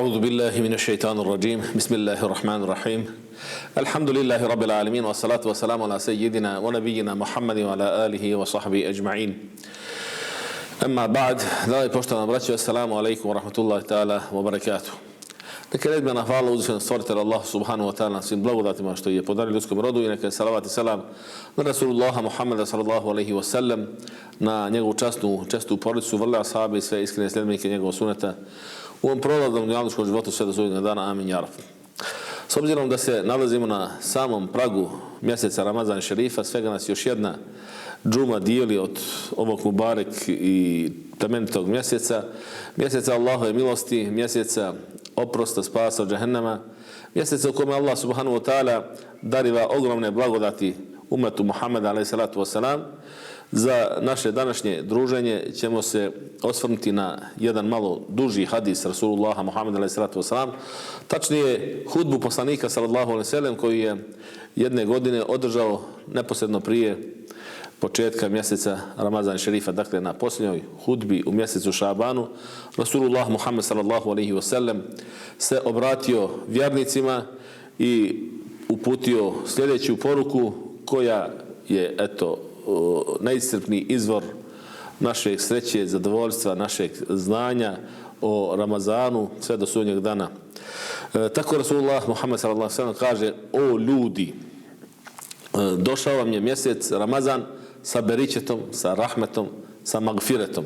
أعوذ بالله من الشيطان الرجيم بسم الله الرحمن الرحيم الحمد لله رب العالمين والصلاة والسلام على سيدنا ونبينا محمد وعلى آله وصحبه أجمعين أما بعد dragi poštovani braćo, assalamu alaikum wa rahmatullahi ta'ala wa barakatuh. Neka je na hvala uzvišenom stvoritelju Allah subhanahu wa ta'ala na svim blagodatima što je podario ljudskom rodu i neka je salavat i selam na Rasulullaha Muhammeda sallallahu alaihi wa sallam, na njegovu časnu porodicu, vrle ashabi i sve iskrene sljedbenike njegovog suneta u ovom prolaznom dunjalučkom životu sve do sudnjeg dana. Amin ja rab. S obzirom da se nalazimo na samom pragu mjeseca Ramazan šerifa, svega nas još jedna džuma dijeli od ovog mubarek i plemenitog mjeseca Allahove milosti, mjeseca oprosta, spasa od džehennema, mjeseca u kome Allah subhanahu wa ta'ala dariva ogromne blagodati umetu Muhammeda alejhi salatu vesselam. Za naše današnje druženje ćemo se osvrnuti na jedan malo duži hadis Rasulullaha Muhammeda alejhi salatu vesselam, tačnije hudbu poslanika sallallahu alejhi ve sellem koji je jedne godine održao neposredno prije početka mjeseca Ramazan šerifa, dakle na posljednjoj hudbi u mjesecu Šabanu. Rasulullah Muhammed sallallahu alejhi ve sellem se obratio vjernicima i uputio sljedeću poruku koja je najiscrpniji izvor našeg sreće, zadovoljstva, našeg znanja o Ramazanu sve do sudnjeg dana. Tako Rasulullah Muhammed sallallahu alejhi ve sellem kaže: o ljudi, došao vam je mjesec Ramazan sa beričetom, sa rahmetom, sa magfiretom.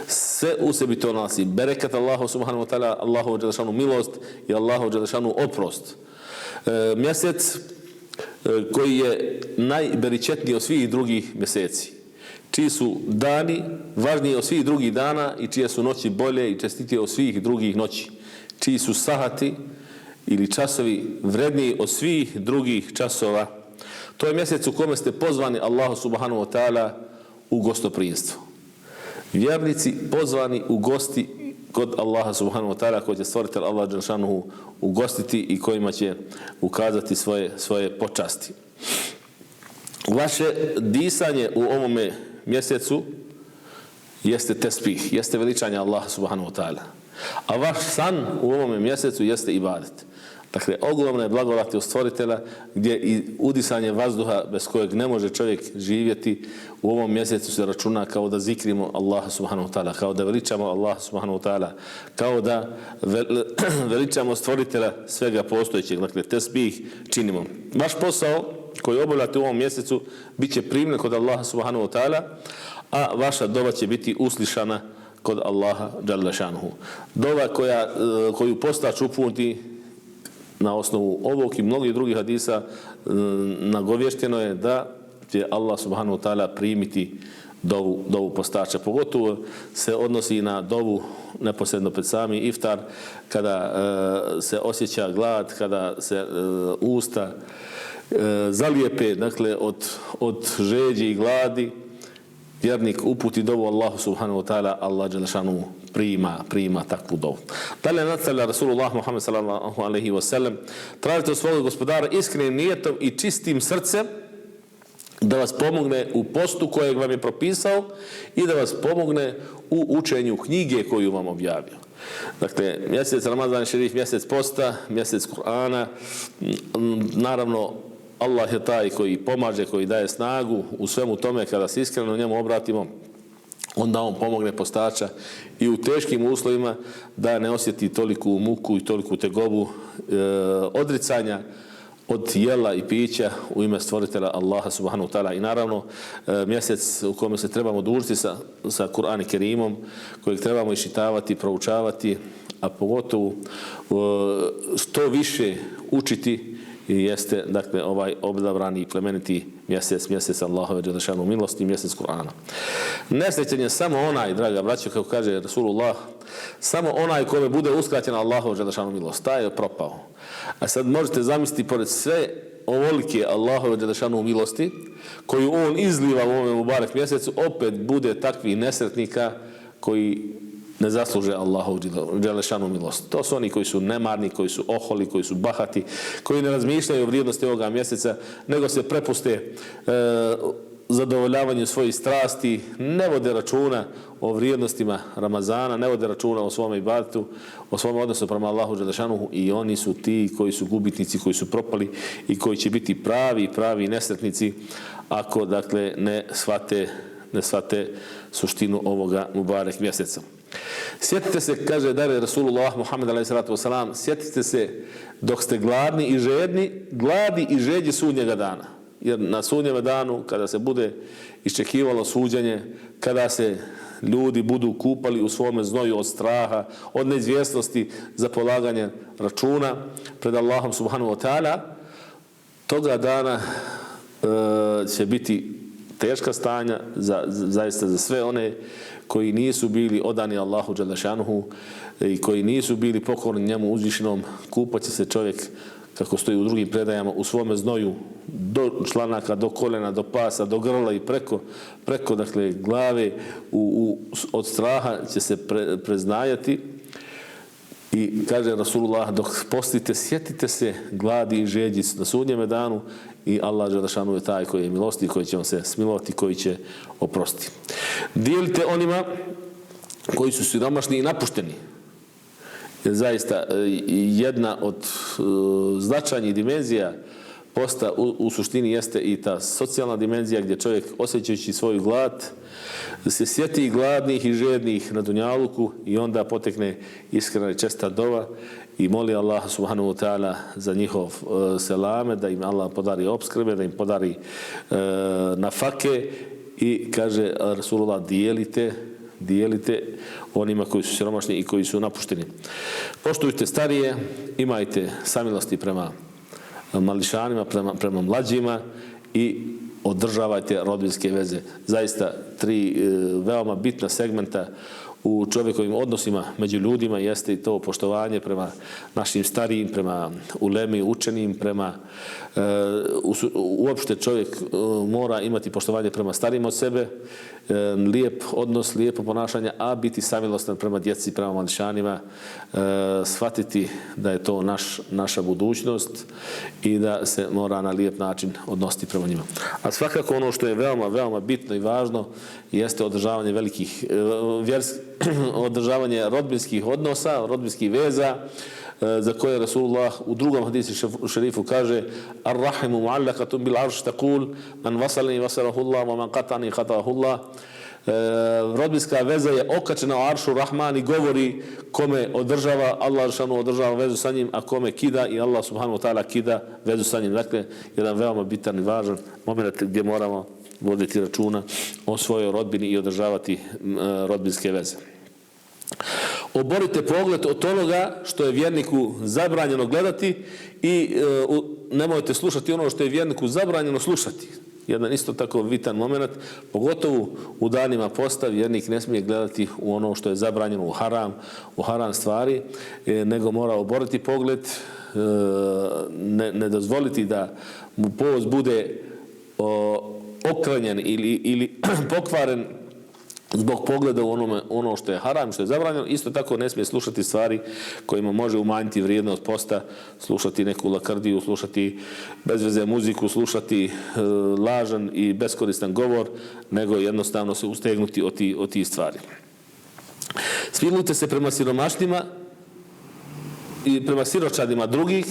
Sve u sebi to nosi bereket Allahu subhanahu wa ta'ala, Allahu dželešanu milost i Allahu dželešanu oprost. Mjesec koji je najberičetniji od svih drugih mjeseci, čiji su dani važniji od svih drugih dana i čije su noći bolje i čestitije od svih drugih noći, čiji su sahati ili časovi vredniji od svih drugih časova. To je mjesec u kome ste pozvani Allahu subhanahu wa ta'ala u gostoprimstvo. Vjernici pozvani u gosti kod Allaha subhanahu wa ta'ala, koji će stvoritelj Allah dželešanu ugostiti i kojima će ukazati svoje počasti. Vaše disanje u ovome mjesecu jeste tesbih, jeste veličanje Allaha subhanahu wa ta'ala. A vaš san u ovome mjesecu jeste ibadet. Dakle, ogromne blagodati od stvoritelja, gdje i udisanje vazduha bez kojeg ne može čovjek živjeti u ovom mjesecu se računa kao da zikrimo Allaha subhanahu wa ta'ala, kao da veličamo Allaha subhanahu wa ta'ala, kao da veličamo stvoritelja svega postojećeg. Dakle, tesbih činimo. Vaš posao koji obavljate u ovom mjesecu bit će primljen kod Allaha subhanahu wa ta'ala, a vaša dova će biti uslišana kod Allaha dželle šanuhu. Dova koju postač uputi na osnovu ovog i mnogih drugih hadisa nagovješteno je da će Allah subhanahu wa ta'ala primiti dovu postača. Pogotovo se odnosi na dovu neposredno pred sami iftar, kada se osjeća glad, kada se usta zalijepe, dakle od žeđi i gladi, vjernik uputi dovu Allahu subhanahu wa ta'ala, Allah dželešanu prima takvu dovu. Dalje nastavlja Rasulullah Muhammed sallallahu alejhi ve sellem: tražite od svog gospodara iskrenim nijetom i čistim srcem da vas pomogne u postu kojeg vam je propisao i da vas pomogne u učenju knjige koju vam objavio. Dakle, mjesec Ramazan šerif, mjesec posta, mjesec Kur'ana. Naravno, Allah je taj koji pomaže, koji daje snagu u svemu tome. Kada se iskreno njemu obratimo, onda on pomogne postača i u teškim uslovima da ne osjeti toliku muku i toliku tegobu odricanja od jela i pića u ime stvoritelja Allaha subhanahu wa ta'ala. I naravno, mjesec u kome se trebamo družiti sa Kur'an i Kerimom, kojeg trebamo iščitavati, proučavati, a pogotovo što više učiti, jeste, dakle, ovaj odabrani i plemeniti mjesec Allahove dželešanu milosti, mjesec Kur'ana. Nesrećen je samo onaj, draga braćo, kako kaže Rasulullah, samo onaj kome bude uskraćena Allahove dželešanu milost, taj je propao. A sad možete zamisliti, pored sve ovolike Allahove dželešanu milosti koju on izliva u ovom mubarek mjesecu, opet bude takvih nesretnika koji ne zasluže Allahu dželešanu milost. To su oni koji su nemarni, koji su oholi, koji su bahati, koji ne razmišljaju o vrijednosti ovoga mjeseca, nego se prepuste zadovoljavanju svojih strasti, ne vode računa o vrijednostima Ramazana, ne vode računa o svome ibadetu, o svom odnosu prema Allahu dželešanuhu, i oni su ti koji su gubitnici, koji su propali i koji će biti pravi nesretnici ako, dakle, ne shvate suštinu ovoga mubarek mjeseca. Sjetite se, kaže dalje Rasulullah Muhammed a.s. sjetite se dok ste gladni i žedni, gladi i žeđi sudnjega dana. Jer na sudnjem danu, kada se bude iščekivalo suđenje, kada se ljudi budu kupali u svome znoju od straha, od neizvjesnosti za polaganje računa pred Allahom subhanahu wa ta'ala, toga dana će biti teška stanja zaista za sve one koji nisu bili odani Allahu dželešanuhu i koji nisu bili pokorni njemu uzvišenom. Kupat će se čovjek, kako stoji u drugim predajama, u svome znoju do članaka, do kolena, do pasa, do grla i preko dakle, glave, od straha će se preznajati. I kaže Rasulullah, dok postite, sjetite se gladi i žeđi na sudnjem danu, i Allah dželešanu je taj koji je milosti, koji će vam se smilovati, koji će oprostiti. Dijelite onima koji su siromašni i napušteni. Jer zaista jedna od značajnih dimenzija posta u suštini jeste i ta socijalna dimenzija, gdje čovjek, osjećajući svoju glad, se sjeti i gladnih i žednih na dunjaluku, i onda potekne iskrena i česta dova i moli Allaha subhanahu wa ta'ala za njihov selame, da im Allah podari opskrbe, da im podari nafake, i kaže Rasulullah, dijelite onima koji su siromašni i koji su napušteni. Poštujte starije, imajte samilosti prema mališanima, prema mlađima, i održavajte rodbinske veze. Zaista 3 veoma bitna segmenta u čovjekovim odnosima među ljudima jeste i to poštovanje prema našim starijim, prema ulemi, učenim, prema uopšte čovjek mora imati poštovanje prema starijim od sebe, lijep odnos, lijepo ponašanje, a biti samilostan prema djeci, prema mališanima, shvatiti da je to naša budućnost i da se mora na lijep način odnositi prema njima. A svakako ono što je veoma bitno i važno jeste održavanje održavanje rodbinskih odnosa, rodbinskih veza, za koje Rasulullah u drugom hadisu šerifu kaže: Ar-rahimu mu'allaqatun bil arsh taqul man wasalani wasalahu Allah wa man qata'ani qata'ahu Allah. Rodbinska veza je okačena u aršu Rahman i govori kome održava, Allah održava vezu sa njim, a kome kida, i Allah subhanahu wa ta'ala kida vezu sa njim. Dakle, jedan veoma bitan i važan moment gdje moramo voditi računa o svojoj rodbini i održavati rodbinske veze. Oborite pogled od onoga što je vjerniku zabranjeno gledati i nemojte slušati ono što je vjerniku zabranjeno slušati. Jedan isto tako bitan moment, pogotovo u danima posta, vjernik ne smije gledati u ono što je zabranjeno, u haram stvari, nego mora oboriti pogled, ne dozvoliti da mu povoz bude okranjen ili pokvaren zbog pogleda u ono što je haram, što je zabranjeno. Isto tako ne smije slušati stvari kojima može umanjiti vrijednost posta, slušati neku lakrdiju, slušati bezveze muziku, slušati lažan i beskoristan govor, nego jednostavno se ustegnuti od tih stvari. Smilujte se prema siromašnima i prema siročadima drugih,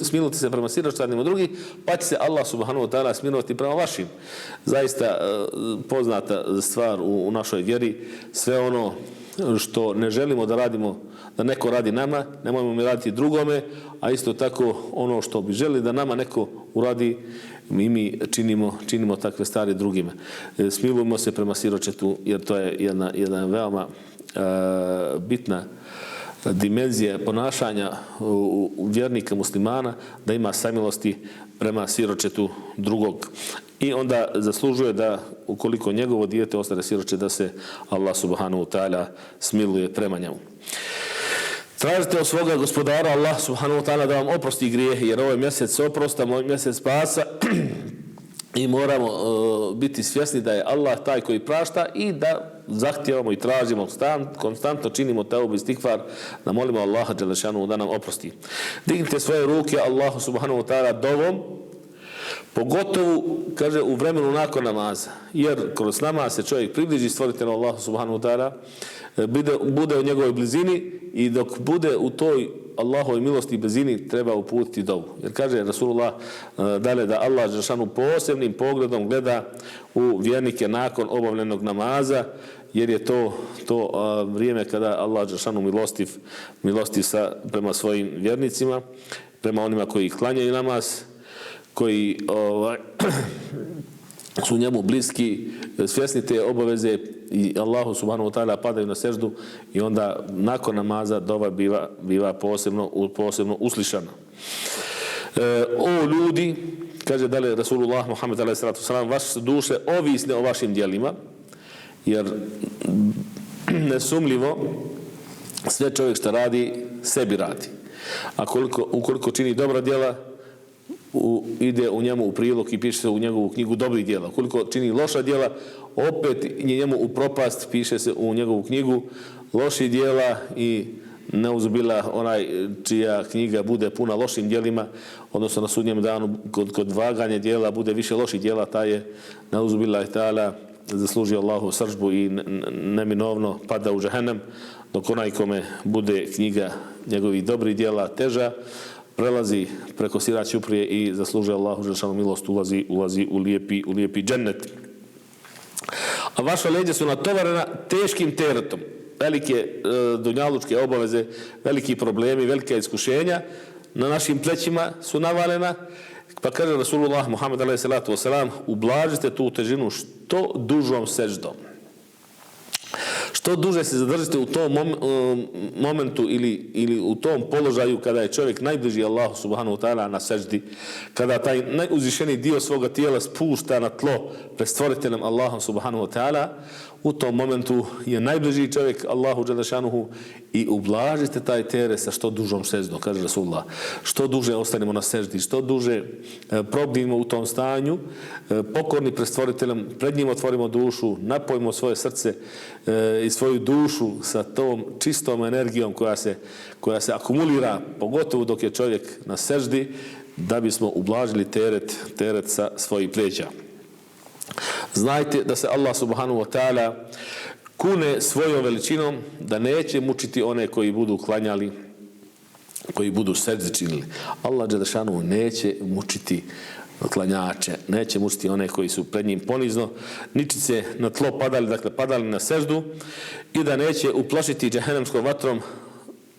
smilujte se prema siročadima drugih, pa će se Allah subhanahu wa ta'ala smilovati prema vašim. Zaista poznata stvar u našoj vjeri, sve ono što ne želimo da radimo, da neko radi nama, nemojmo mi raditi drugome, a isto tako ono što bi želi da nama neko uradi, mi činimo takve stvari drugima. Smilujmo se prema siročetu, jer to je jedna veoma bitna dimenzija ponašanja vjernika muslimana, da ima samilosti prema siročetu drugog. I onda zaslužuje da, ukoliko njegovo dijete ostane siroče, da se Allah subhanahu wa ta'ala smiluje prema njemu. Tražite od svoga gospodara Allah subhanahu wa ta'ala da vam oprosti grijehe, jer ovo je mjesec oprosta, mjesec spasa, i moramo biti svjesni da je Allah taj koji prašta i da zahtijevamo i tražimo, konstantno činimo teubu i istikfar, da molimo Allaha dželešanu da nam oprosti. Dignite svoje ruke Allahu subhanahu wa ta'ala dovom, Pogotovo, kaže, u vremenu nakon namaza. Jer kroz namaz se čovjek približi stvoritelju Allahu subhanahu wa ta'ala, bude u njegovoj blizini i dok bude u toj Allahovoj milosti i blizini treba uputiti dovu. Jer kaže Rasulullah dalje da Allah dželešanu posebnim pogledom gleda u vjernike nakon obavljenog namaza, jer je to vrijeme kada Allah dželešanu milostiv prema svojim vjernicima, prema onima koji klanjaju namaz, koji su njemu bliski, svjesni te obaveze i Allahu subhanahu wa ta'ala padaju na seždu i onda nakon namaza dova biva posebno uslišana. O ljudi, kaže dalje Rasulullah Muhammed a.s. vaše duše ovisne o vašim djelima, jer nesumljivo sve čovjek što radi, sebi radi. A ukoliko čini dobra djela, ide u njemu u prilog i piše se u njegovu knjigu dobrih djela. Ukoliko čini loša djela, opet je njemu u propast, piše se u njegovu knjigu loših djela i neuzubila onaj čija knjiga bude puna lošim djelima, odnosno na sudnjem danu kod vaganja djela bude više loših djela, taj je neuzubila i ta'ala zaslužio Allahu srdžbu i neminovno pada u džehennem, dok onaj kome bude knjiga njegovih dobrih djela teža, prelazi preko sira ćuprije i zaslužuje Allahu dželešanu milost, ulazi u lijepi džennet. A vaša leđa su natovarena teškim teretom. Velike dunjalučke obaveze, veliki problemi, velika iskušenja na našim plećima su navalena. Pa kaže Rasulullah Muhammed a.s. ublažite tu težinu što dužom seždom. Što duže se zadržite u tom momentu ili u tom položaju kada je čovjek najbliži Allahu subhanahu wa ta'ala na seždi, kada taj najuzvišeniji dio svoga tijela spušta na tlo pred stvoriteljem Allahom subhanahu wa ta'ala, u tom momentu je najbliži čovjek Allahu dželešanuhu i ublažite taj teret sa što dužom seždom, kaže Rasulullah. Što duže ostanemo na seždi, što duže probdimo u tom stanju, pokorni pred stvoriteljem, pred njim otvorimo dušu, napojimo svoje srce i svoju dušu sa tom čistom energijom koja se akumulira, pogotovo dok je čovjek na seždi, da bismo ublažili teret sa svojih pleća. Znajte da se Allah subhanahu wa ta'ala kune svojom veličinom da neće mučiti one koji budu klanjali, koji budu seždi činili. Allah dželešanu neće mučiti klanjače, neće mučiti one koji su pred njim ponizno, ničice na tlo padali, dakle padali na seždu, i da neće uplašiti džehennemskom vatrom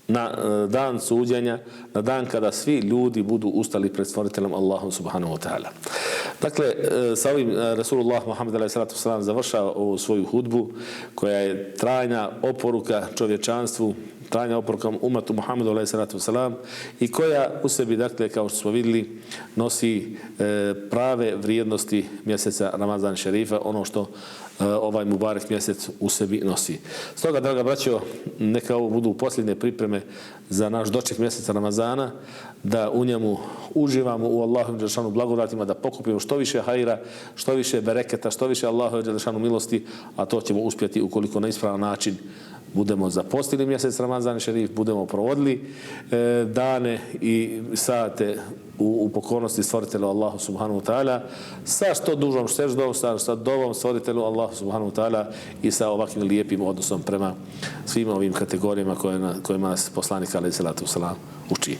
na dan suđenja, na dan kada svi ljudi budu ustali pred stvoriteljem Allahom subhanahu wa ta'ala. Dakle, sa ovim Rasulullah Muhammed a.s. završava ovu svoju hudbu koja je trajna oporuka čovječanstvu, trajna oporuka umatu Muhammedu a.s. i koja u sebi, dakle, kao što smo vidjeli, nosi prave vrijednosti mjeseca Ramazan šerifa, ono što ovaj mubarek mjesec u sebi nosi. Stoga, draga braćo, neka ovo budu posljednje pripreme za naš doček mjeseca Ramazana, da u njemu uživamo u Allahovim dželešanu blagodatima, da pokupimo što više hajra, što više bereketa, što više Allahove dželešanu milosti, a to ćemo uspjeti ukoliko na ispravan način budemo zapostili mjesec Ramazan šerif, budemo provodili dane i sate u pokornosti stvoritelju Allahu subhanahu wa ta'ala, sa što dužom seždom, sa dovom stvoritelju Allahu subhanahu wa ta'ala i sa ovakvim lijepim odnosom prema svim ovim kategorijama kojima nas poslanik a.s. uči.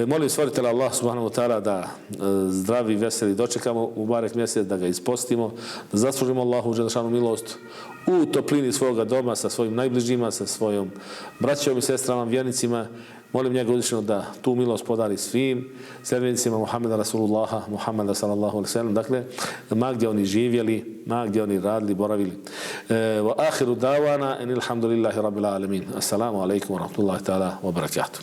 Molim stvoritelja Allah subhanahu wa ta'ala da zdravi i veseli dočekamo mubarek mjesec, da ga ispostimo, da zaslužimo Allahu dželešanu milost u toplini svoga doma sa svojim najbližima, sa svojom braćom i sestrama, vjernicima. Molim njega uzvišeno da tu milost podari svim sljedbenicima Muhammeda Rasulullaha, Muhammeda sallallahu alaihi sallam, dakle, ma gdje oni živjeli, ma gdje oni radili, boravili. Wa akhiru davana, enilhamdulillahi rabbil alamin. Assalamu alaikum wa rahmatullahi ta'ala wa barakatuh.